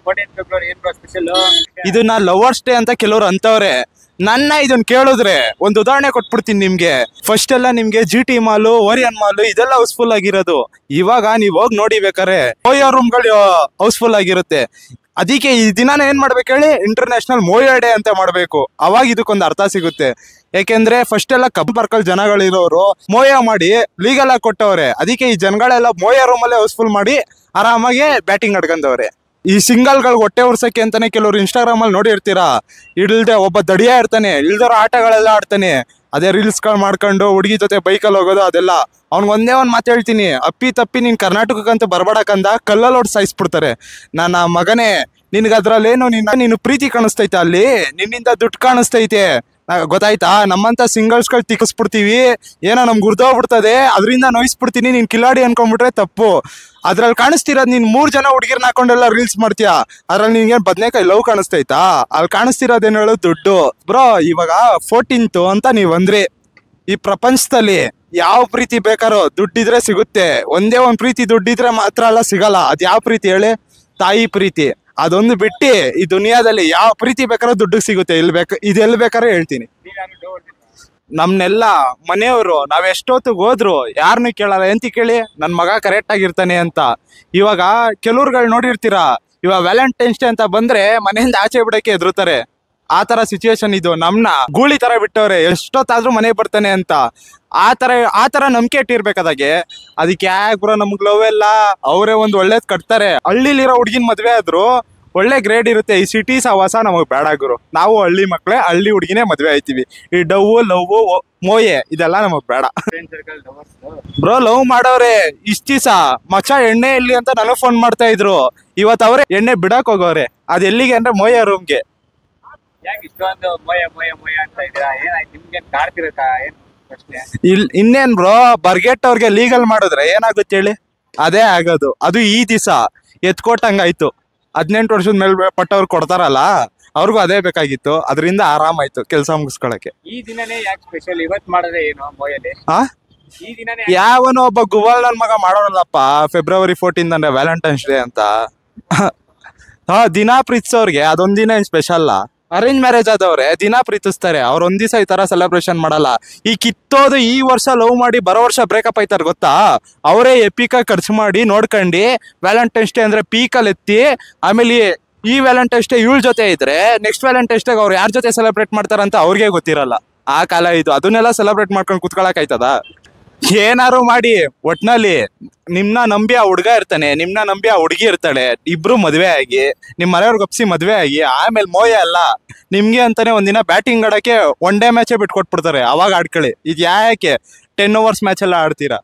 14 February ಏನ್ special? ಇದನ್ನ lovers day ಅಂತ ಕೆಲವ್ರು ಅಂತವ್ರೆ. ನನ್ನ ಇದನ್ನ ಕೇಳಿದ್ರೆ ಒಂದು ಉದಾಹರಣೆ ಕೊಟ್ಬಿಡ್ತೀನಿ ನಿಮ್ಗೆ. ಫಸ್ಟ್ ಎಲ್ಲ ನಿಮ್ಗೆ GT ಮಾಲು, ಓರಿಯನ್ ಮಾಲು ಇದೆಲ್ಲ ಹೌಸ್ಫುಲ್ ಆಗಿರೋದು. ಇವಾಗ ನೀವ್ ಹೋಗಿ ನೋಡಿ ಬೇಕಾರೆ ಓಯೋ ರೂಮ್ಗಳು ಹೌಸ್ಫುಲ್ ಆಗಿರುತ್ತೆ. ಅದಕ್ಕೆ ಈ ದಿನಾನ ಏನ್ ಮಾಡ್ಬೇಕು ಹೇಳಿ, ಇಂಟರ್ನ್ಯಾಷನಲ್ ಮೋಯೋ ಡೇ ಅಂತ ಮಾಡ್ಬೇಕು. ಅವಾಗ ಇದಕ್ಕೊಂದು ಅರ್ಥ ಸಿಗುತ್ತೆ. ಯಾಕೆಂದ್ರೆ ಫಸ್ಟ್ ಎಲ್ಲ ಕಬ್ಬು ಪಾರ್ಕಲ್ ಜನಗಳಿರೋರು ಮೋಯೋ ಮಾಡಿ ಲೀಗಲ್ ಆಗಿ ಕೊಟ್ಟವ್ರೆ. ಅದಕ್ಕೆ ಈ ಜನಗಳೆಲ್ಲ ಮೋಯೋ ರೂಮಲ್ಲೇ ಹೌಸ್ಫುಲ್ ಮಾಡಿ ಆರಾಮಾಗಿ ಬ್ಯಾಟಿಂಗ್ ಆಡ್ಕೊಂಡವ್ರೆ. ಈ ಸಿಂಗಲ್ಗಳು ಹೊಟ್ಟೆ ಉರ್ಸಕ್ಕೆ ಅಂತಾನೆ ಕೆಲವರು ಇನ್ಸ್ಟಾಗ್ರಾಮ್ ಅಲ್ಲಿ ನೋಡಿರ್ತೀರಾ, ಇಲ್ದೆ ಒಬ್ಬ ದಡಿಯ ಇರ್ತಾನೆ, ಇಲ್ದರ ಆಟಗಳೆಲ್ಲ ಆಡ್ತಾನೆ. ಅದೇ ರೀಲ್ಸ್ಗಳು ಮಾಡ್ಕೊಂಡು ಹುಡುಗಿ ಜೊತೆ ಬೈಕಲ್ಲಿ ಹೋಗೋದು ಅದೆಲ್ಲ. ಅವ್ನಿಗೆ ಒಂದ್ ಮಾತು ಹೇಳ್ತೀನಿ, ಅಪ್ಪಿ ತಪ್ಪಿ ನೀನ್ ಕರ್ನಾಟಕಕ್ಕಂತ ಬರ್ಬೇಡಕ್ಕಂದ ಕಲ್ಲಲ್ಲಿ ಹೊಡ್ ಸಾಯಿಸ್ಬಿಡ್ತಾರೆ. ನನ್ನ ಮಗನೇ, ನಿನ್ಗೆ ಅದ್ರಲ್ಲೇನು ನೀನು ಪ್ರೀತಿ ಕಾಣಿಸ್ತೈತೆ, ಅಲ್ಲಿ ನಿನ್ನಿಂದ ದುಡ್ಡು ಕಾಣಿಸ್ತೈತೆ, ಗೊತ್ತಾಯ್ತಾ? ನಮ್ಮಂತ ಸಿಂಗಲ್ಸ್ಗಳು ತಿಕ್ಕಿಸ್ಬಿಡ್ತೀವಿ, ಏನೋ ನಮ್ಗೆ ಗುರ್ದೋಗ್ಬಿಡ್ತದೆ, ಅದರಿಂದ ನೋಯಿಸ್ಬಿಡ್ತೀನಿ. ನೀನ್ ಕಿಲಾಡಿ ಅನ್ಕೊಂಡ್ಬಿಟ್ರೆ ತಪ್ಪು. ಅದ್ರಲ್ಲಿ ಕಾಣಿಸ್ತಿರೋದು ನೀನ್ 3 ಜನ ಹುಡುಗಿರ್ನ ಹಾಕೊಂಡೆಲ್ಲ ರೀಲ್ಸ್ ಮಾಡ್ತೀಯಾ, ಅದ್ರಲ್ಲಿ ನಿನ್ಗೆ ಬದ್ನೇಕಾಯಿ ಲವ್ ಕಾಣಿಸ್ತೈತಾ? ಅಲ್ಲಿ ಕಾಣಿಸ್ತಿರೋದೇನು ಹೇಳು, ದುಡ್ಡು. ಬ್ರೋ, ಇವಾಗ 14th ಅಂತ ನೀವ್ ಅಂದ್ರಿ. ಈ ಪ್ರಪಂಚದಲ್ಲಿ ಯಾವ ಪ್ರೀತಿ ಬೇಕಾರೋ ದುಡ್ಡಿದ್ರೆ ಸಿಗುತ್ತೆ. ಒಂದೇ ಒಂದ್ ಪ್ರೀತಿ ದುಡ್ಡಿದ್ರೆ ಮಾತ್ರ ಅಲ್ಲ ಸಿಗಲ್ಲ. ಅದ್ ಯಾವ ಪ್ರೀತಿ ಹೇಳಿ? ತಾಯಿ ಪ್ರೀತಿ. ಅದೊಂದು ಬಿಟ್ಟು ಈ ದುನಿಯಾದಲ್ಲಿ ಯಾವ ಪ್ರೀತಿ ಬೇಕಾರೋ ದುಡ್ಡಿಗೆ ಸಿಗುತ್ತೆ. ಇದೆಲ್ಲಿ ಬೇಕಾರೋ ಹೇಳ್ತೀನಿ. ನಮ್ನೆಲ್ಲ ಮನೆಯವರು ನಾವ್ ಎಷ್ಟೊತ್ತಿಗೆ ಹೋದ್ರು ಯಾರನ್ನು ಕೇಳಲ್ಲ. ಎಂತ ಕೇಳಿ, ನನ್ ಮಗ ಕರೆಕ್ಟ್ ಆಗಿರ್ತಾನೆ ಅಂತ. ಇವಾಗ ಕೆಲವ್ರುಗಳು ನೋಡಿರ್ತೀರಾ, ಇವಾಗ ವ್ಯಾಲೆಂಟೈನ್ಸ್ ಡೇ ಅಂತ ಬಂದ್ರೆ ಮನೆಯಿಂದ ಆಚೆ ಬಿಡಕ್ಕೆ ಎದುರುತ್ತಾರೆ. ಆ ತರ ಸಿಚುವೇಶನ್ ಇದು. ನಮ್ನ ಗೂಳಿ ತರ ಬಿಟ್ಟವ್ರೆ, ಎಷ್ಟೊತ್ತಾದ್ರೂ ಮನೆಗೆ ಬರ್ತಾನೆ ಅಂತ. ಆ ತರ ನಂಬಿಕೆ ಇಟ್ಟಿರ್ಬೇಕಾದಾಗೆ ಅದಕ್ಕೆ ಯಾಕೆ ಬ್ರೋ ನಮ್ಗ್ ಲವ್ ಎಲ್ಲ ಅವರೇ ಒಂದ್ ಒಳ್ಳೇದ್ ಕಟ್ತಾರೆ. ಹಳ್ಳಿಲಿರೋ ಹುಡ್ಗಿನ್ ಮದ್ವೆ ಆದ್ರು ಒಳ್ಳೆ ಗ್ರೇಡ್ ಇರುತ್ತೆ. ಈ ಸಿಟಿ ಸವಾಸ ನಮಗ್ ಬೇಡ ಗುರು. ನಾವು ಹಳ್ಳಿ ಮಕ್ಳೇ, ಹಳ್ಳಿ ಹುಡ್ಗಿನೇ ಮದ್ವೆ ಆಯ್ತೀವಿ. ಈ ಲವ್ ಮೋಯೆ ಇದೆಲ್ಲ ನಮಗ್ ಬೇಡ. ಬ್ರೋ, ಲವ್ ಮಾಡವ್ರೆ ಇಷ್ಟ ದಿವಸ ಮಚ್ಚ ಎಣ್ಣೆ ಎಲ್ಲಿ ಅಂತ ನನಗ್ ಫೋನ್ ಮಾಡ್ತಾ ಇದ್ರು. ಇವತ್ ಅವ್ರೆ ಎಣ್ಣೆ ಬಿಡಕ್ ಹೋಗವ್ರೆ. ಅದ್ ಎಲ್ಲಿಗೆ ಅಂದ್ರೆ ಮೋಯ ರೂಮ್ಗೆ. ಯಾಕೆ ಇಷ್ಟೊಂದು ಮೊಯ ಅಂತ ಇದ್ದೀರಾ? ಏನಾಯ್ತು ನಿಮ್ಗೆ? ಕಾಡ್ತಿರತ್ತಾ ಏನ್ ಪ್ರಶ್ನೆ? ಇನ್ನೇನ್ ಬ್ರೋ, ಬರ್ಗೆಟ್ಟವ್ರಿಗೆ ಲೀಗಲ್ ಮಾಡಿದ್ರೆ ಏನಾಗುತ್ತೆ ಹೇಳಿ? ಅದೇ ಆಗೋದು. ಅದು ಈ ದಿವಸ ಎತ್ಕೊಟ್ಟಂಗಾಯ್ತು. 18 ವರ್ಷದ ಮೇಲೆ ಪಟ್ಟವ್ರು ಕೊಡ್ತಾರಲ್ಲ, ಅವ್ರಿಗೂ ಅದೇ ಬೇಕಾಗಿತ್ತು. ಅದರಿಂದ ಆರಾಮಾಯ್ತು ಕೆಲಸ ಮುಗಿಸ್ಕೊಳಕ್ಕೆ. ಈ ದಿನನೇ ಯಾಕೆ ಸ್ಪೆಷಲ್? ಇವತ್ ಮಾಡಿದ್ರೆ ಏನು ಮೊಯಲ್ಲಿ? ಈ ದಿನನೇ ಯಾವನೋ ಒಬ್ಬ ಗುವಾಲ್ ನನ್ ಮಗ ಮಾಡೋರಲ್ಲಪ್ಪ ಫೆಬ್ರವರಿ 14 ಅಂದ್ರೆ ವ್ಯಾಲೆಂಟೈನ್ಸ್ ಡೇ ಅಂತ. ದಿನ ಪ್ರೀತಿಸೋರ್ಗೆ ಅದೊಂದ್ ದಿನ ಏನ್ ಸ್ಪೆಷಲ್? ಅರೇಂಜ್ ಮ್ಯಾರೇಜ್ ಆದವ್ರೆ ದಿನ ಪ್ರೀತಿಸ್ತಾರೆ. ಅವ್ರ ಒಂದ್ ದಿವಸ ಈ ತರ ಸೆಲೆಬ್ರೇಷನ್ ಮಾಡಲ್ಲ. ಈ ಕಿತ್ತೋದು ಈ ವರ್ಷ ಲವ್ ಮಾಡಿ ಬರೋ ವರ್ಷ ಬ್ರೇಕಪ್ ಆಯ್ತಾರ ಗೊತ್ತಾ? ಅವರೇ ಎಪಿಕ ಖರ್ಚು ಮಾಡಿ ನೋಡ್ಕೊಂಡು ವ್ಯಾಲೆಂಟೈನ್ಸ್ ಡೇ ಅಂದ್ರೆ ಪೀಕಲ್ಲಿ ಎತ್ತಿ, ಆಮೇಲೆ ಈ ವ್ಯಾಲೆಂಟೈನ್ಸ್ ಡೇ ಇವಳ ಜೊತೆ ಇದ್ರೆ ನೆಕ್ಸ್ಟ್ ವ್ಯಾಲೆಂಟೈನ್ಸ್ ಡೇ ಅವ್ರು ಯಾರ ಜೊತೆ ಸೆಲೆಬ್ರೇಟ್ ಮಾಡ್ತಾರಂತ ಅವ್ರಿಗೆ ಗೊತ್ತಿರಲ್ಲ. ಆ ಕಾಲ ಇದು. ಅದನ್ನೆಲ್ಲ ಸೆಲೆಬ್ರೇಟ್ ಮಾಡ್ಕೊಂಡು ಕುತ್ಕೊಳಕ್ ಆಯ್ತದ? ಏನಾರು ಮಾಡಿ ಒಟ್ನಲ್ಲಿ ನಿಮ್ನ ನಂಬಿ ಆ ಹುಡ್ಗ ಇರ್ತಾನೆ, ನಿಮ್ನ ನಂಬಿ ಆ ಹುಡುಗಿ ಇರ್ತಾಳೆ. ಇಬ್ರು ಮದ್ವೆ ಆಗಿ ನಿಮ್ ಮನೆಯವ್ರಿಗೆ ಒಪ್ಸಿ ಮದ್ವೆ ಆಗಿ ಆಮೇಲೆ ಮೋಯ ಅಲ್ಲ ನಿಮ್ಗೆ ಅಂತಾನೆ ಒಂದಿನ ಬ್ಯಾಟಿಂಗ್ ಆಡಕ್ಕೆ 1 ಡೇ ಮ್ಯಾಚೇ ಬಿಟ್ಕೊಟ್ಬಿಡ್ತಾರೆ. ಅವಾಗ ಆಡ್ಕೊಳ್ಳಿ. ಇದು ಯಾಕೆ 10 overs ಮ್ಯಾಚ್ ಎಲ್ಲ ಆಡ್ತೀರಾ?